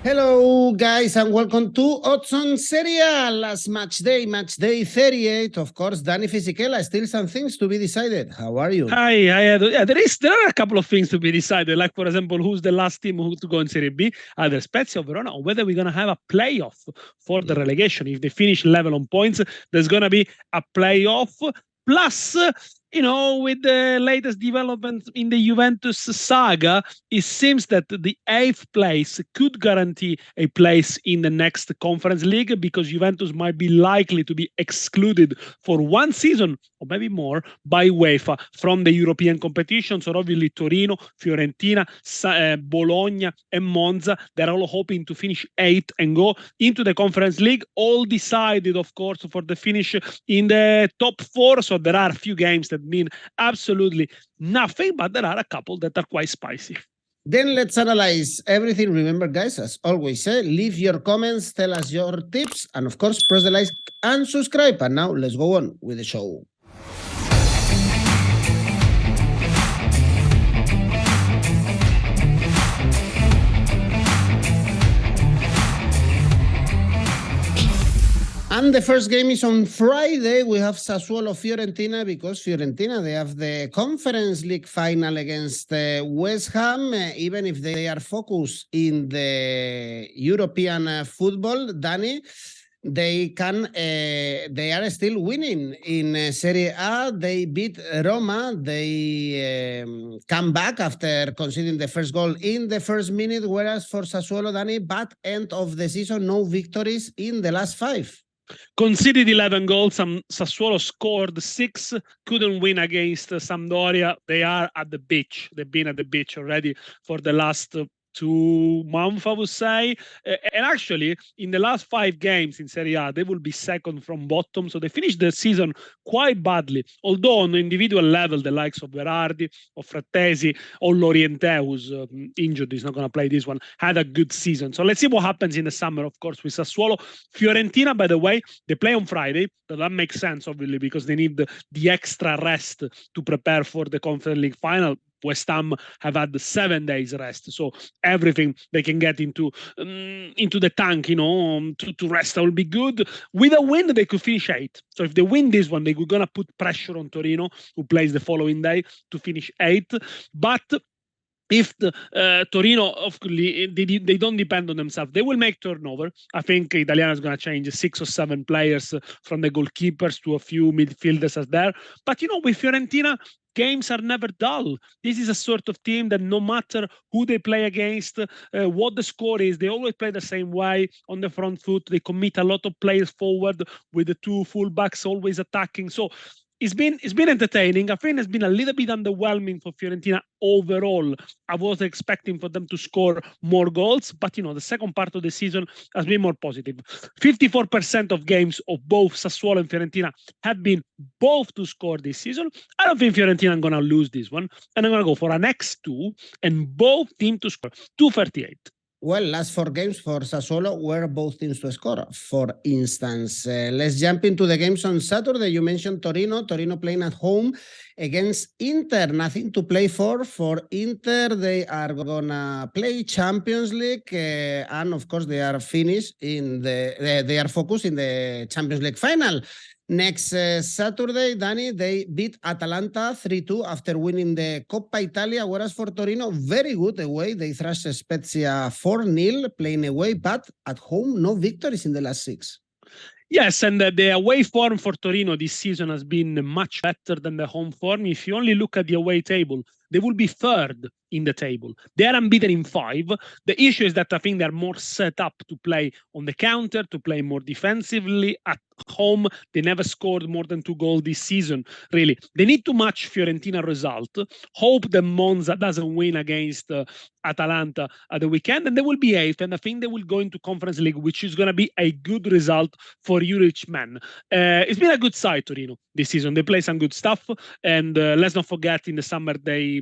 Hello, guys, and welcome to Odds on Serie A. Last match day 38. Of course, Daniele Fisichella, still some things to be decided. How are you? Hi. Yeah, there are a couple of things to be decided. Like, for example, who's the last team who to go in Serie B, either Spezia or Verona, or whether we're going to have a playoff for the relegation. If they finish level on points, there's going to be a playoff. Plus, with the latest developments in the Juventus saga, it seems that the 8th place could guarantee a place in the next Conference League, because Juventus might be likely to be excluded for one season or maybe more by UEFA from the European competition. So obviously Torino, Fiorentina, Bologna and Monza, they're all hoping to finish 8th and go into the Conference League, all decided, of course, for the finish in the top 4. So there are a few games that mean absolutely nothing, but there are a couple that are quite spicy. Then let's analyze everything. Remember, guys, as always, leave your comments, tell us your tips, and of course, press the like and subscribe. And now let's go on with the show. And the first game is on Friday. We have Sassuolo Fiorentina, because Fiorentina, they have the Conference League final against West Ham. Even if they are focused in the European football, Danny, they are still winning in Serie A. They beat Roma. They come back after conceding the first goal in the first minute, whereas for Sassuolo, Danny, bad end of the season, no victories in the last 5. Conceded 11 goals. Sassuolo scored 6. Couldn't win against Sampdoria. They are at the beach. They've been at the beach already for the last 2 months, I would say. And actually, in the last 5 games in Serie A, they will be second from bottom. So they finished the season quite badly. Although on the individual level, the likes of Berardi, of Frattesi, or Lorientè, who's injured, is not going to play this one, had a good season. So let's see what happens in the summer, of course, with Sassuolo. Fiorentina, by the way, they play on Friday. So that makes sense, obviously, because they need the extra rest to prepare for the Conference League final. West Ham have had 7 days rest, so everything they can get into the tank, to rest will be good. With a win, they could finish 8th. So if they win this one, they're going to put pressure on Torino, who plays the following day, to finish 8th. But if Torino, they don't depend on themselves, they will make turnover. I think Italiano is going to change 6 or 7 players from the goalkeepers to a few midfielders as there. But with Fiorentina, games are never dull. This is a sort of team that no matter who they play against, what the score is, they always play the same way on the front foot. They commit a lot of players forward with the 2 fullbacks always attacking. So it's been entertaining. I think it's been a little bit underwhelming for Fiorentina overall. I was expecting for them to score more goals, but the second part of the season has been more positive. 54% of games of both Sassuolo and Fiorentina have been both to score this season. I don't think Fiorentina are going to lose this one, and I'm going to go for an X2 and both teams to score 238. Well, last 4 games for Sassuolo were both teams to score, for instance. Let's jump into the games on Saturday. You mentioned Torino playing at home against Inter. Nothing to play for Inter. They are going to play Champions League, and of course they are finished they are focused in the Champions League final. Next Saturday, Danny, they beat Atalanta 3-2 after winning the Coppa Italia, whereas for Torino, very good away. They thrashed Spezia 4-0, playing away, but at home, no victories in the last 6. Yes, and the away form for Torino this season has been much better than the home form. If you only look at the away table, they will be 3rd in the table. They are unbeaten in 5. The issue is that I think they're more set up to play on the counter, to play more defensively. At home, they never scored more than 2 goals this season, really. They need to match Fiorentina result. Hope that Monza doesn't win against Atalanta at the weekend, and they will be 8th, and I think they will go into Conference League, which is going to be a good result for Juric men. It's been a good side, Torino, this season. They play some good stuff, and let's not forget, in the summer, they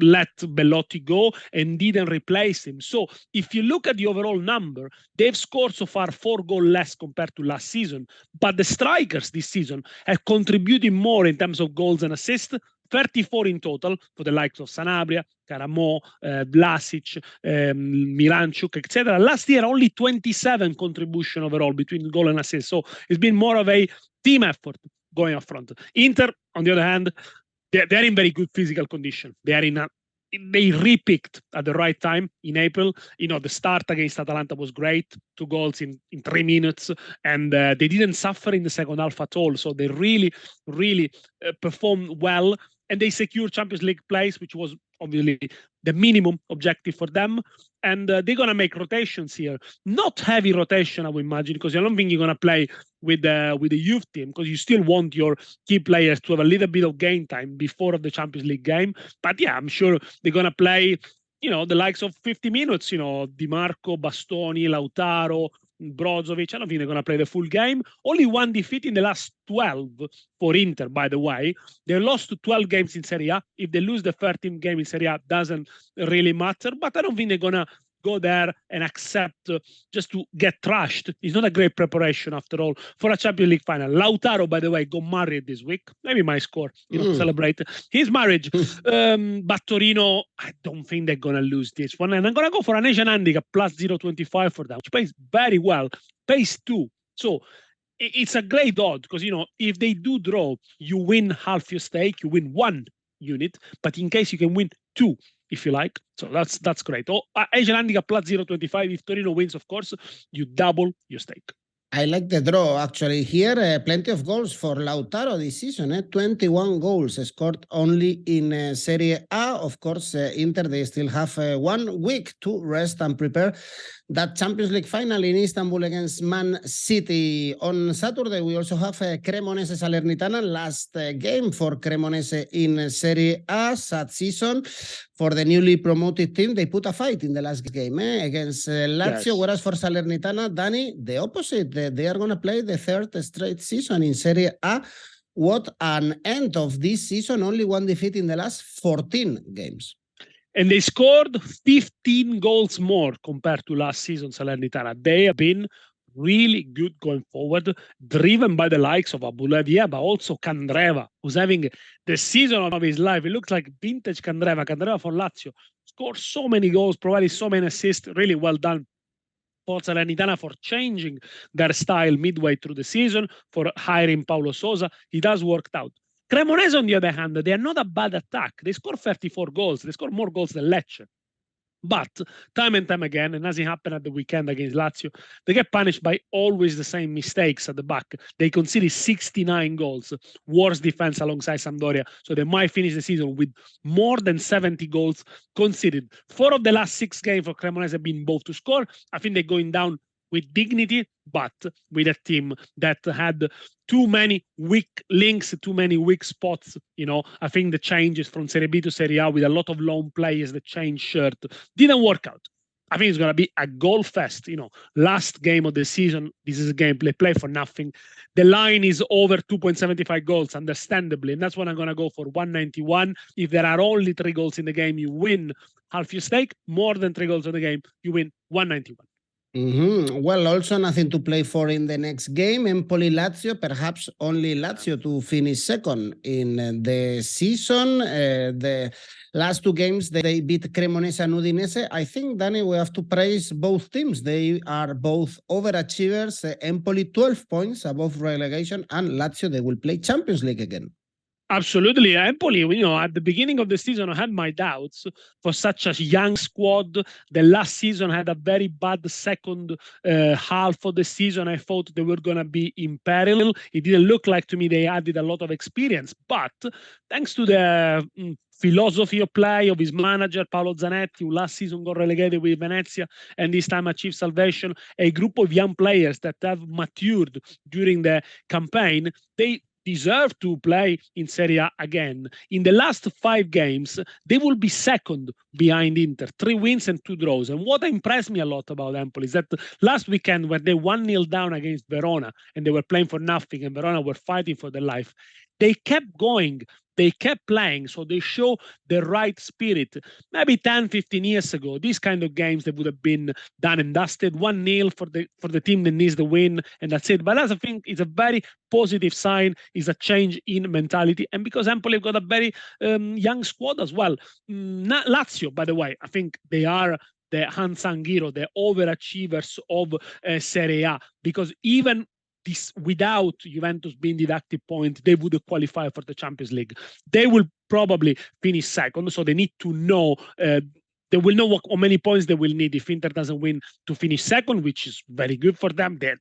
let Bellotti go and didn't replace him. So if you look at the overall number, they've scored so far 4 goals less compared to last season, but the strikers this season have contributed more in terms of goals and assists. 34 in total for the likes of Sanabria, Caramo, Vlasic, Miranchuk, etc. Last year, only 27 contribution overall between goal and assist. So it's been more of a team effort going up front. Inter, on the other hand, they're in very good physical condition. They repicked at the right time in April. The start against Atalanta was great, 2 goals in 3 minutes, and they didn't suffer in the second half at all. So they really performed well, and they secured Champions League place, which was obviously the minimum objective for them. And they're going to make rotations here. Not heavy rotation, I would imagine, because I don't think you're going to play with the youth team, because you still want your key players to have a little bit of game time before the Champions League game. But yeah, I'm sure they're going to play, the likes of 50 minutes, Di Marco, Bastoni, Lautaro, Brozovic. I don't think they're going to play the full game. Only 1 defeat in the last 12 for Inter, by the way. They lost 12 games in Serie A. If they lose the 13th game in Serie A, doesn't really matter. But I don't think they're going to go there and accept just to get trashed. It's not a great preparation, after all, for a Champions League final. Lautaro, by the way, got married this week. Maybe my score, celebrate his marriage. But Torino, I don't think they're going to lose this one. And I'm going to go for an Asian handicap plus 0.25 for them, which pays very well, pays 2. So it's a great odd, because, if they do draw, you win half your stake, you win 1 unit, but in case you can win 2, if you like. So that's great. Asian handicap plus 0.25. If Torino wins, of course, you double your stake. I like the draw, actually. Here, plenty of goals for Lautaro this season. 21 goals scored only in Serie A. Of course, Inter, they still have 1 week to rest and prepare that Champions League final in Istanbul against Man City. On Saturday, we also have Cremonese Salernitana, last game for Cremonese in Serie A. Sad season for the newly promoted team. They put a fight in the last game against Lazio, yes. Whereas for Salernitana, Dani, the opposite. They are going to play the 3rd straight season in Serie A. What an end of this season. Only 1 defeat in the last 14 games. And they scored 15 goals more compared to last season, Salernitana. They have been really good going forward, driven by the likes of Abulevia, but also Candreva, who's having the season of his life. It looks like vintage Candreva. Candreva for Lazio scored so many goals, provided so many assists. Really well done for Salernitana for changing their style midway through the season, for hiring Paulo Sousa. It has worked out. Cremonese, on the other hand, they are not a bad attack. They score 34 goals. They score more goals than Lecce. But time and time again, and as it happened at the weekend against Lazio, they get punished by always the same mistakes at the back. They conceded 69 goals, worst defense alongside Sampdoria. So they might finish the season with more than 70 goals conceded. 4 of the last 6 games for Cremonese have been both to score. I think they're going down with dignity, but with a team that had too many weak links, too many weak spots. I think the changes from Serie B to Serie A with a lot of lone players that change shirt didn't work out. I think it's going to be a goal fest. Last game of the season, this is a game they play for nothing. The line is over 2.75 goals, understandably, and that's when I'm going to go for 191. If there are only 3 goals in the game, you win half your stake. More than 3 goals in the game, you win 191. Well, also nothing to play for in the next game. Empoli, Lazio, perhaps only Lazio to finish second in the season. The last 2 games, they beat Cremonese and Udinese. I think, Dani, we have to praise both teams. They are both overachievers. Empoli, 12 points above relegation, and Lazio, they will play Champions League again. Absolutely. Empoli, at the beginning of the season, I had my doubts for such a young squad. The last season had a very bad second half of the season. I thought they were going to be in peril. It didn't look like to me they added a lot of experience. But thanks to the philosophy of play of his manager, Paolo Zanetti, who last season got relegated with Venezia and this time achieved salvation, a group of young players that have matured during the campaign, they deserve to play in Serie A again. In the last 5 games, they will be second behind Inter, 3 wins and 2 draws. And what impressed me a lot about Empoli is that last weekend, when they 1-0 down against Verona and they were playing for nothing and Verona were fighting for their life, they kept going. They kept playing, so they show the right spirit. Maybe 10, 15 years ago, these kind of games, they would have been done and dusted. 1-0 for the team that needs the win, and that's it. But that's, I think, is a very positive sign, is a change in mentality. And because Empoli have got a very young squad as well. Not Lazio, by the way, I think they are the unsung hero, the overachievers of Serie A, because even without Juventus being deducted points, they would qualify for the Champions League. They will probably finish second, so they need to know. They will know how many points they will need if Inter doesn't win to finish second, which is very good for them. They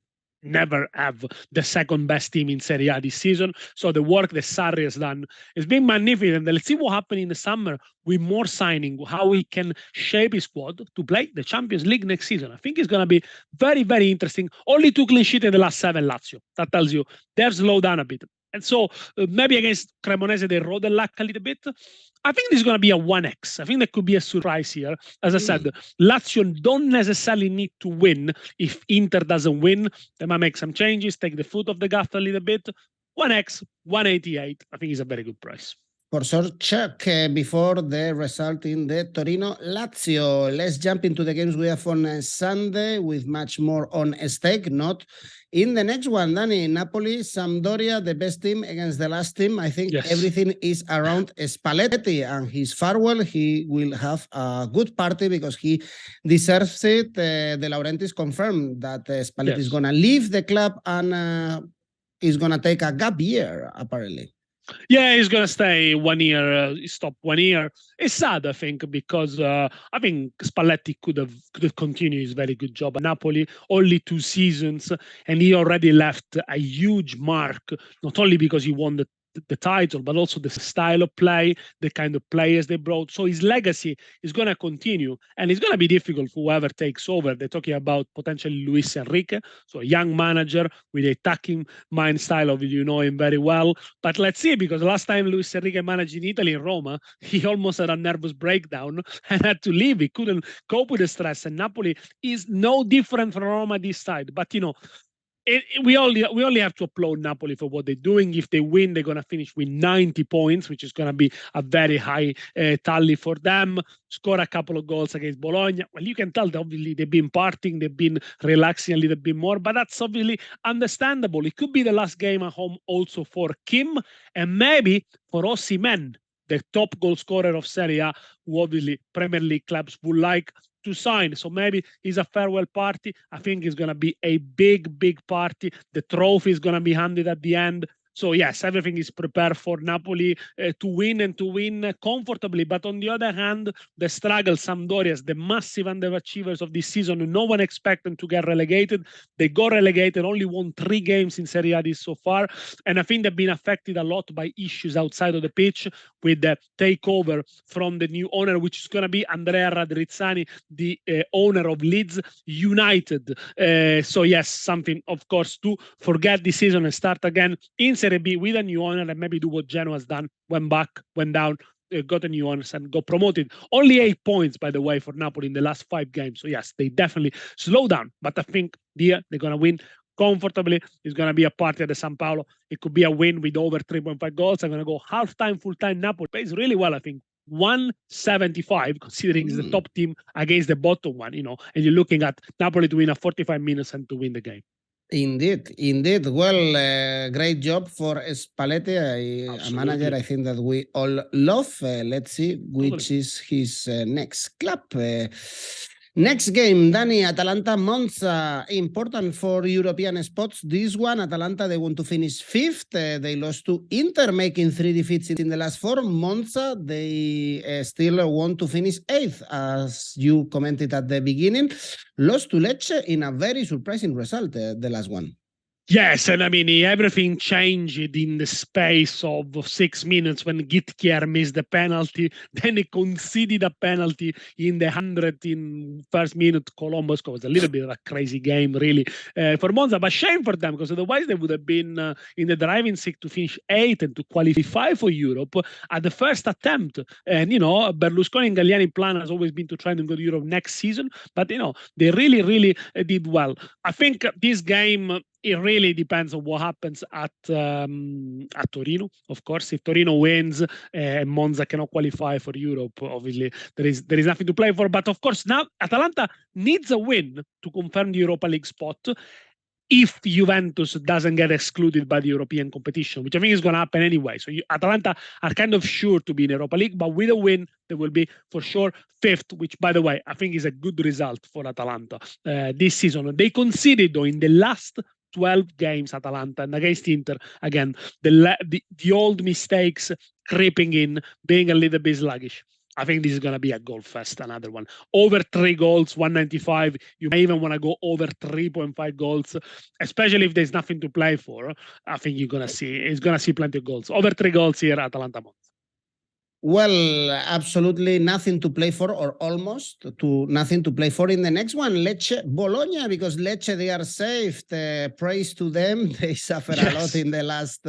never have the second best team in Serie A this season. So the work that Sarri has done has been magnificent. Let's see what happens in the summer with more signing, how he can shape his squad to play the Champions League next season. I think it's going to be very, very interesting. Only 2 clean sheets in the last 7, Lazio. That tells you they've slowed down a bit. And so maybe against Cremonese, they rode the luck a little bit. I think this is going to be a 1x. I think there could be a surprise here. As I said, Lazio don't necessarily need to win. If Inter doesn't win, they might make some changes, take the foot off the gas a little bit. 1x, 188, I think is a very good price. For sure, check before the result in the Torino Lazio. Let's jump into the games we have on Sunday with much more on stake, not in the next one. Dani, Napoli, Sampdoria, the best team against the last team. I think everything is around Spalletti and his farewell. He will have a good party because he deserves it. De Laurentiis confirmed that Spalletti is going to leave the club and is going to take a gap year, apparently. Yeah, he's going to stay 1 year, stop 1 year. It's sad, I think, because I think Spalletti could have continued his very good job at Napoli, only 2 seasons, and he already left a huge mark, not only because he won the title, but also the style of play, the kind of players they brought. So his legacy is going to continue, and it's going to be difficult for whoever takes over. They're talking about potentially Luis Enrique, so a young manager with a attacking mind style of, you know him very well. But let's see, because last time Luis Enrique managed in Italy, in Roma, he almost had a nervous breakdown and had to leave. He couldn't cope with the stress, and Napoli is no different from Roma this side. But, you know, we only have to applaud Napoli for what they're doing. If they win, they're going to finish with 90 points, which is going to be a very high tally for them. Score a couple of goals against Bologna. Well, you can tell that obviously they've been partying, they've been relaxing a little bit more, but that's obviously understandable. It could be the last game at home also for Kim, and maybe for Osimhen, the top goal scorer of Serie A, who obviously Premier League clubs would like to sign. So maybe it's a farewell party. I think it's going to be a big, big party. The trophy is going to be handed at the end. So yes, everything is prepared for Napoli to win comfortably. But on the other hand, the struggle, Sampdoria, the massive underachievers of this season, no one expected them to get relegated. They got relegated, only won 3 games in Serie A this so far. And I think they've been affected a lot by issues outside of the pitch with the takeover from the new owner, which is going to be Andrea Radrizzani, the owner of Leeds United. So yes, something, of course, to forget this season and start again in Serie B with a new owner and maybe do what Genoa has done, went back, went down, got a new owners and got promoted. Only 8 points, by the way, for Napoli in the last 5 games. So yes, they definitely slow down, but I think they're going to win comfortably. It's going to be a party at the San Paolo. It could be a win with over 3.5 goals. I'm going to go half-time, full-time. Napoli plays really well, I think. 175, considering it's the top team against the bottom one, you know, and you're looking at Napoli to win a 45 minutes and to win the game. Indeed. Well, great job for Spalletti, a manager I think that we all love. Let's see which is his next club. Next game, Dani, Atalanta, Monza, important for European spots. This one, Atalanta, they want to finish 5th. They lost to Inter, making 3 defeats in the last 4. Monza, they still want to finish 8th, as you commented at the beginning. Lost to Lecce in a very surprising result, the last one. Yes, and I mean, everything changed in the space of 6 minutes when Gitkier missed the penalty. Then he conceded a penalty in the 101st minute. Columbus was a little bit of a crazy game, really, for Monza. But shame for them, because otherwise they would have been in the driving seat to finish 8th and to qualify for Europe at the first attempt. And, you know, Berlusconi and Galliani plan has always been to try and go to Europe next season. But, you know, they really, really did well. I think this game it really depends on what happens at Torino. Of course, if Torino wins, Monza cannot qualify for Europe. Obviously, there is nothing to play for. But of course, now Atalanta needs a win to confirm the Europa League spot. If Juventus doesn't get excluded by the European competition, which I think is going to happen anyway. So Atalanta are kind of sure to be in Europa League, but with a win, they will be for sure fifth, which, by the way, I think is a good result for Atalanta this season. They conceded, though, in the last 12 games, Atalanta, and against Inter, again, the old mistakes creeping in, being a little bit sluggish. I think this is going to be a goal fest, another one. Over 3 goals, 195. You may even want to go over 3.5 goals, especially if there's nothing to play for. I think it's going to see plenty of goals. Over 3 goals here, Atalanta Monza. Well, absolutely nothing to play for, or almost nothing to play for in the next one. Lecce, Bologna, because Lecce, they are saved. Praise to them. They suffer a lot in the last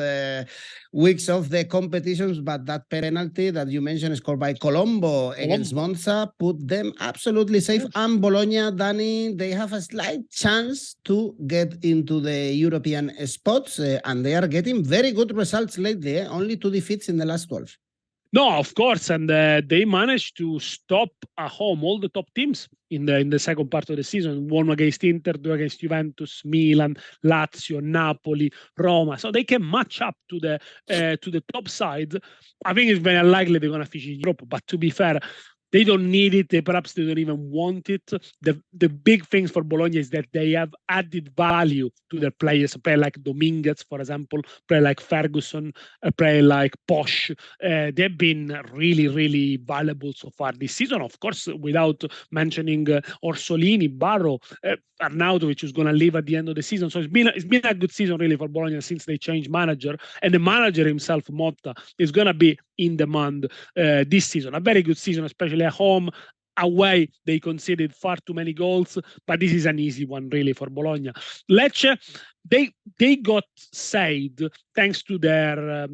weeks of the competitions, but that penalty that you mentioned, scored by Colombo against Monza, put them absolutely safe. Yes. And Bologna, Danny, they have a slight chance to get into the European spots, and they are getting very good results lately. Only 2 defeats in the last 12. No, of course, and they managed to stop at home all the top teams in the second part of the season. 1 against Inter, 2 against Juventus, Milan, Lazio, Napoli, Roma. So they can match up to the top side. I think it's very unlikely they're going to finish in Europe, but to be fair, they don't need it. Perhaps they don't even want it. The big things for Bologna is that they have added value to their players. A player like Dominguez, for example, a player like Ferguson, a player like Posh. They've been really, really valuable so far this season. Of course, without mentioning Orsolini, Barro, Arnautovic, who's going to leave at the end of the season. So it's been a good season really for Bologna since they changed manager. And the manager himself, Motta, is going to be in demand this season. A very good season, especially at home. Away, they conceded far too many goals, but this is an easy one really for Bologna. Lecce, they got saved thanks to their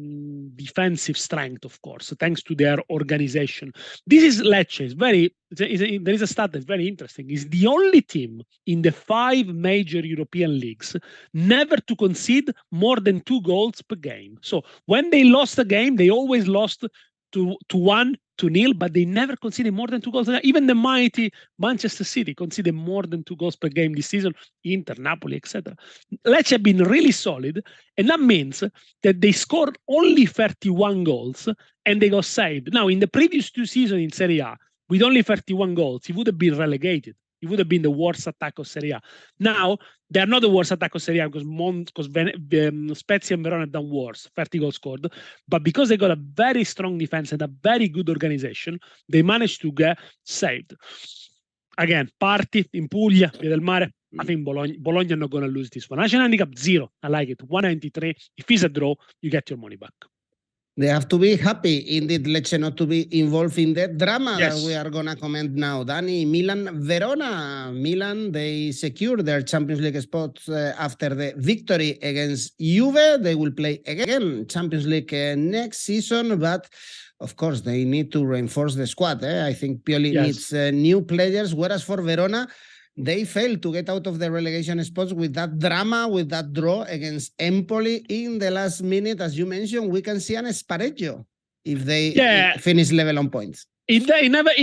defensive strength, of course, thanks to their organization. This is Lecce. There is a stat that's very interesting. It's the only team in the 5 major European leagues never to concede more than 2 goals per game. So when they lost a game, they always lost to 1-0, but they never conceded more than 2 goals. Even the mighty Manchester City conceded more than 2 goals per game this season. Inter, Napoli, etc. Lecce have been really solid, and that means that they scored only 31 goals and they got saved. Now, in the previous 2 seasons in Serie A, with only 31 goals, it would have been relegated. It would have been the worst attack of Serie A. Now, they are not the worst attack of Serie A because Spezia and Verona have done worse, 30 goals scored. But because they got a very strong defense and a very good organization, they managed to get saved. Again, Party in Puglia, Via del Mare. I think Bologna are not going to lose this one. National handicap 0. I like it. 193. If it's a draw, you get your money back. They have to be happy, indeed, Lecce, not to be involved in that drama that we are going to comment now. Danny, Milan, Verona. Milan, they secured their Champions League spots after the victory against Juve. They will play again Champions League next season, but of course, they need to reinforce the squad. I think Pioli needs new players, whereas for Verona, they failed to get out of the relegation spots with that drama, with that draw against Empoli in the last minute. As you mentioned, we can see an spareggio if they finish level on points. It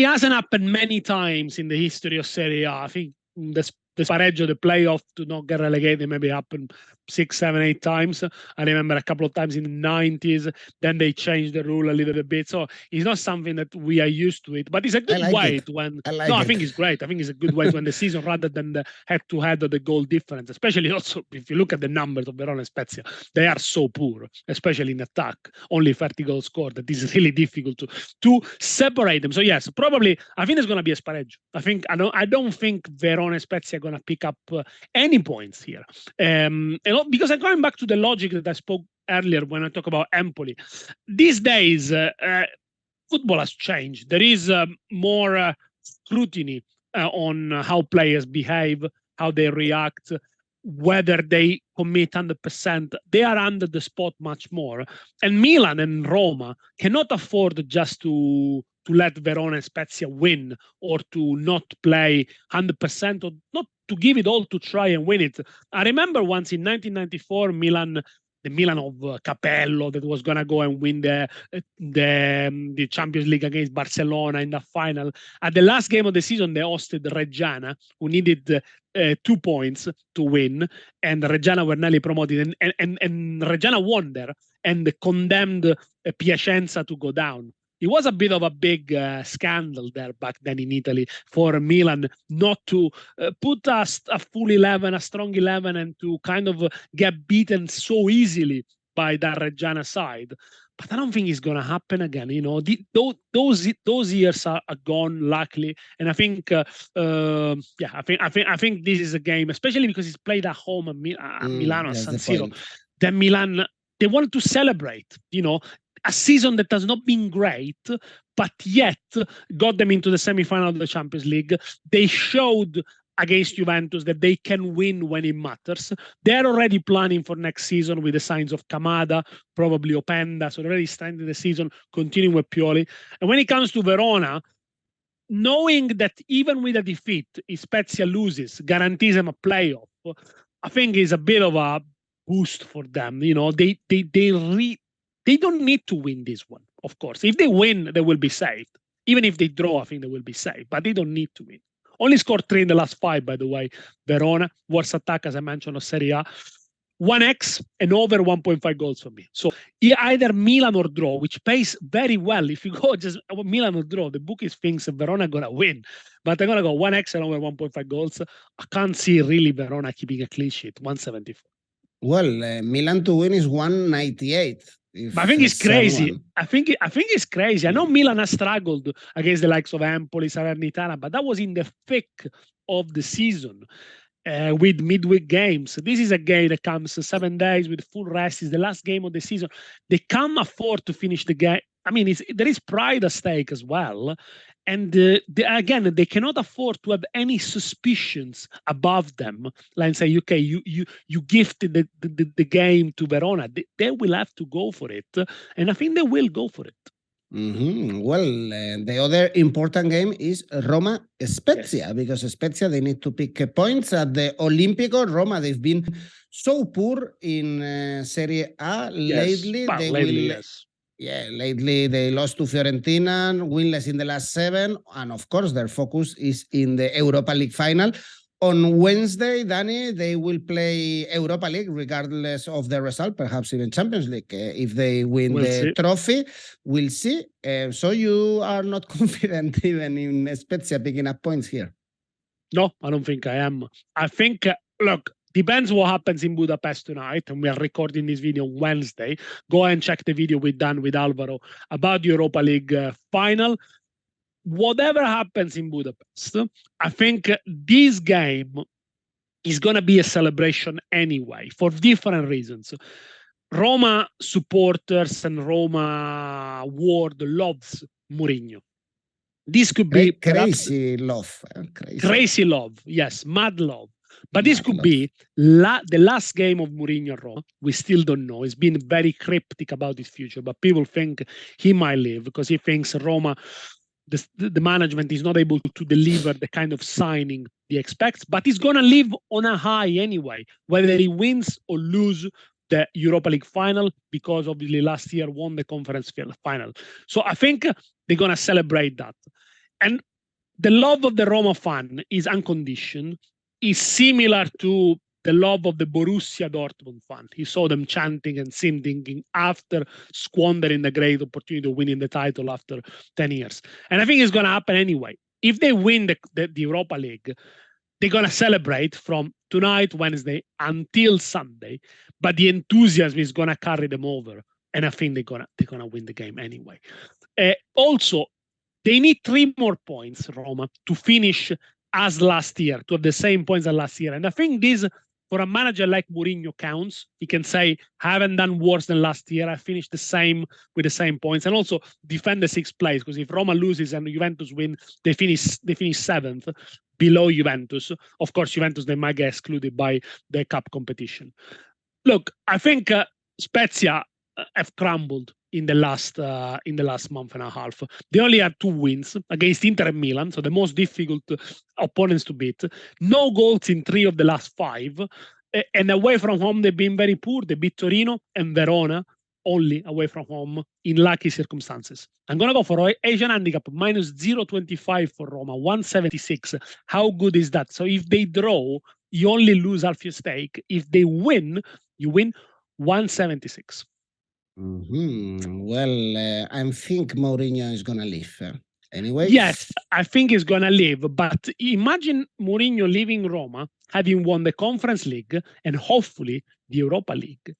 hasn't happened many times in the history of Serie A. I think the spareggio, the playoff to not get relegated, maybe happened 6, 7, 8 times. I remember a couple of times in the 90s. Then they changed the rule a little bit. So it's not something that we are used to it. But it's a good way to when. I think it's great. I think it's a good way to end the season rather than the head-to-head of the goal difference. Especially also if you look at the numbers of Verona and Spezia, they are so poor, especially in attack. Only 30 goals scored. That is really difficult to separate them. So yes, probably I think there's going to be a spareggio. I don't think Verona and Spezia are going to pick up any points here. Because I'm going back to the logic that I spoke earlier when I talk about Empoli. These days, football has changed. There is more scrutiny on how players behave, how they react, whether they commit 100%. They are under the spot much more. And Milan and Roma cannot afford just to to let Verona and Spezia win, or to not play 100%, or not to give it all to try and win it. I remember once in 1994, the Milan of Capello, that was going to go and win the Champions League against Barcelona in the final. At the last game of the season, they hosted Reggiana, who needed 2 points to win, and Reggiana were nearly promoted, and Reggiana won there and condemned Piacenza to go down. It was a bit of a big scandal there back then in Italy for Milan not to put a full 11, a strong 11, and to kind of get beaten so easily by that Reggiana side. But I don't think it's going to happen again. You know, those years are gone, luckily. And I think, I think this is a game, especially because it's played at home at Milano and San Siro. Then Milan, they wanted to celebrate, you know, a season that has not been great, but yet got them into the semi-final of the Champions League. They showed against Juventus that they can win when it matters. They're already planning for next season with the signs of Kamada, probably Openda. So they're already starting the season, continuing with Pioli. And when it comes to Verona, knowing that even with a defeat, if Spezia loses, guarantees them a playoff, I think is a bit of a boost for them. You know, they don't need to win this one, of course. If they win, they will be saved. Even if they draw, I think they will be saved. But they don't need to win. Only scored 3 in the last 5, by the way. Verona, worst attack, as I mentioned, of Serie A. 1x and over 1.5 goals for me. So either Milan or draw, which pays very well. If you go just Milan or draw, the bookies thinks Verona going to win. But they're going to go 1x and over 1.5 goals. I can't see really Verona keeping a clean sheet, 174. Well, Milan to win is 198. But I think it's crazy. I think it's crazy. I know Milan has struggled against the likes of Empoli, Salernitana, but that was in the thick of the season with midweek games. This is a game that comes 7 days with full rest. It's the last game of the season. They can't afford to finish the game. I mean, there is pride at stake as well. And again, they cannot afford to have any suspicions above them. Like say, okay, you gifted the game to Verona. They will have to go for it, and I think they will go for it. Mm-hmm. Well, the other important game is Roma Spezia, because Spezia, they need to pick points at the Olimpico. Roma, they've been so poor in Serie A lately. Lately they lost to Fiorentina, winless in the last 7, and of course their focus is in the Europa League final. On Wednesday, Danny, they will play Europa League regardless of the result, perhaps even Champions League. If they win the trophy, we'll see. So you are not confident even in Spezia picking up points here? No, I don't think I am. I think, look, depends what happens in Budapest tonight, and we are recording this video on Wednesday. Go and check the video we've done with Alvaro about the Europa League final. Whatever happens in Budapest, I think this game is going to be a celebration anyway, for different reasons. Roma supporters and Roma world loves Mourinho. This could be crazy love. Crazy love, yes, mad love. But this could be the last game of Mourinho at Roma. We still don't know. He's been very cryptic about his future, but people think he might leave because he thinks Roma, the management is not able to deliver the kind of signing he expects. But he's going to live on a high anyway, whether he wins or lose the Europa League final, because obviously last year won the conference final. So I think they're going to celebrate that. And the love of the Roma fan is unconditioned. Is similar to the love of the Borussia Dortmund fan. He saw them chanting and singing after squandering the great opportunity of winning the title after 10 years. And I think it's going to happen anyway. If they win the Europa League, they're going to celebrate from tonight, Wednesday, until Sunday. But the enthusiasm is going to carry them over. And I think they're going to win the game anyway. Also, they need 3 more points, Roma, to finish as last year, to have the same points as last year. And I think this, for a manager like Mourinho, counts. He can say, I haven't done worse than last year. I finished the same with the same points. And also defend the 6th place, because if Roma loses and Juventus win, they finish 7th, below Juventus. Of course, Juventus, they might get excluded by the cup competition. Look, I think Spezia have crumbled in the last month and a half. They only had 2 wins against Inter and Milan, so the most difficult opponents to beat. No goals in 3 of the last 5. And away from home, they've been very poor. They beat Torino and Verona only away from home in lucky circumstances. I'm going to go for Asian handicap minus 0.25 for Roma, 176. How good is that? So if they draw, you only lose half your stake. If they win, you win 176. Well, I think Mourinho is going to leave. Anyway. Yes, I think he's going to leave. But imagine Mourinho leaving Roma, having won the Conference League and hopefully the Europa League.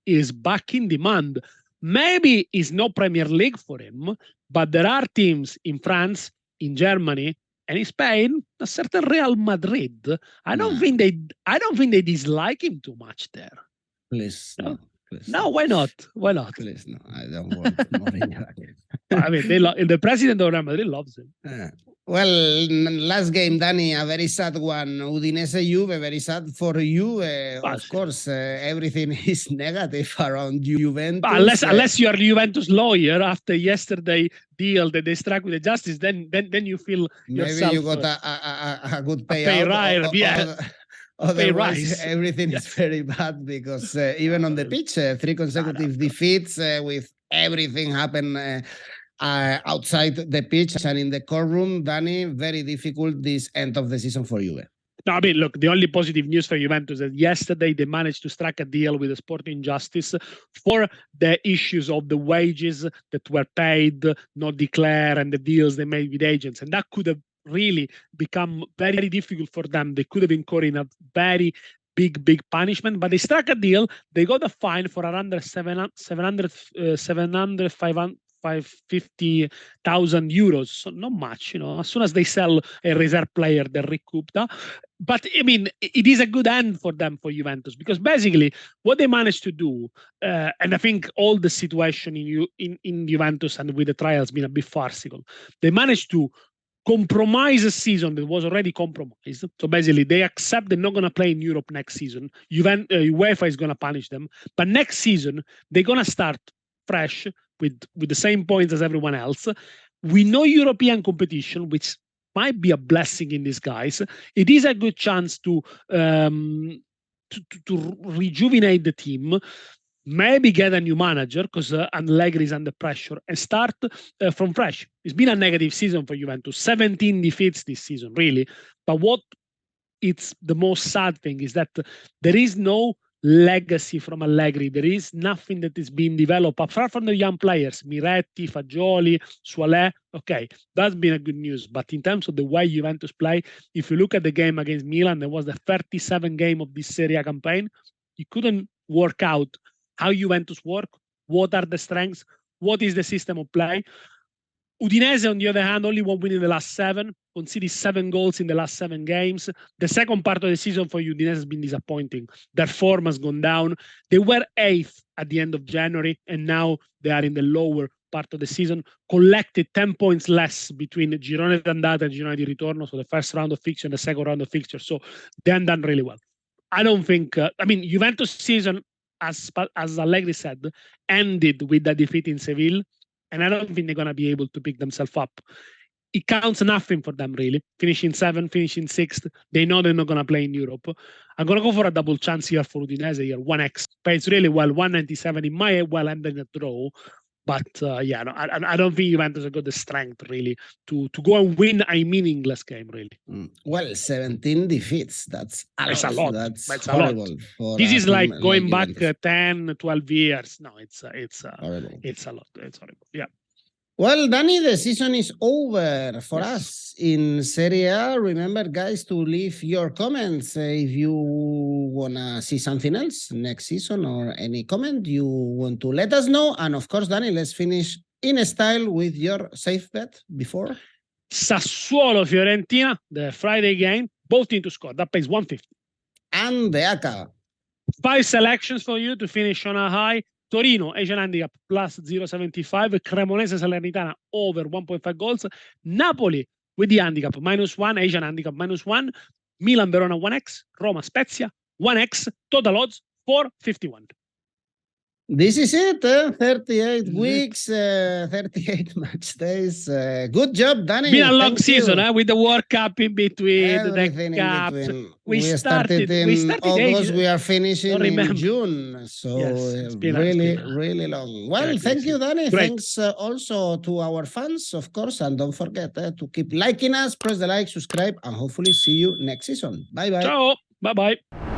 Is back in demand. Maybe it's no Premier League for him, but there are teams in France, in Germany, and in Spain, a certain Real Madrid. I don't think they dislike him too much there. Please, no. Please. No, why not? Why not? Please, no, I don't want Mourinho. I mean, the president of Real Madrid loves him. Well, last game, Danny, a very sad one. Udinese Juve, very sad for you. Of course, everything is negative around Juventus. Unless you are Juventus lawyer after yesterday deal that they struck with the justice, then you feel maybe yourself, you got a good payout. Otherwise, everything is very bad because even on the pitch, 3 consecutive defeats with everything happen outside the pitch and in the courtroom. Danny, very difficult this end of the season for Juve. No, I mean, look, the only positive news for Juventus is that yesterday they managed to strike a deal with the Sporting Justice for the issues of the wages that were paid, not declared, and the deals they made with agents. And that could have really become very difficult for them. They could have incurred in a very big punishment, but they struck a deal. They got a fine for around 550,000 euros. So not much, As soon as they sell a reserve player, they're recouped. But I mean, it is a good end for them, for Juventus, because basically what they managed to do, and I think all the situation in Juventus and with the trial has been a bit farcical. They managed to compromise a season that was already compromised. So basically, they accept they're not going to play in Europe next season. UEFA is going to punish them. But next season, they're going to start fresh with the same points as everyone else. We know European competition, which might be a blessing in disguise. It is a good chance to rejuvenate the team. Maybe get a new manager because Allegri is under pressure and start from fresh. It's been a negative season for Juventus, 17 defeats this season, really. But what it's the most sad thing is that there is no legacy from Allegri. There is nothing that is being developed apart from the young players, Miretti, Fagioli, Soale. Okay, that's been a good news. But in terms of the way Juventus play, if you look at the game against Milan, there was the 37th game of this Serie A campaign. You couldn't work out how Juventus work, what are the strengths, what is the system of play. Udinese, on the other hand, only 1 win in the last 7, conceded 7 goals in the last 7 games. The second part of the season for Udinese has been disappointing. Their form has gone down. They were 8th at the end of January, and now they are in the lower part of the season. Collected 10 points less between Girone d'Andata and Girone di Ritorno, so the first round of fixture and the second round of fixture. So they haven't done really well. I don't think, Juventus season, as Allegri said, ended with a defeat in Seville, and I don't think they're going to be able to pick themselves up. It counts nothing for them, really. Finishing 7th, finishing 6th, they know they're not going to play in Europe. I'm going to go for a double chance here for Udinese here, 1x. Pays really well, 197. It might well end in a draw. But I don't think Juventus have got the strength really to go and win a meaningless game, really. Well, 17 defeats. That's a lot. That's horrible. This is like going back 10, 12 years. No, it's horrible. It's a lot. It's horrible. Yeah. Well, Danny, the season is over for us in Serie A. Remember, guys, to leave your comments if you want to see something else next season or any comment you want to let us know. And of course, Danny, let's finish in style with your safe bet before. Sassuolo, Fiorentina, the Friday game, both teams to score. That pays 150. And the ACCA. 5 selections for you to finish on a high. Torino, Asian handicap, plus 0.75. Cremonese, Salernitana, over 1.5 goals. Napoli, with the handicap, -1. Asian handicap, -1. Milan, Verona, 1x. Roma, Spezia, 1x. Total odds, 4.51. This is it, 38 weeks, 38 match days. Good job, Danny. Been a long Thank season, you. with the World Cup in between, Everything the in cups. between. We started August, we are finishing in June. So yes, it's been really long. Well, thank you, Danny. Great. Thanks also to our fans, of course. And don't forget to keep liking us, press the like, subscribe, and hopefully see you next season. Bye-bye. Ciao. Bye-bye.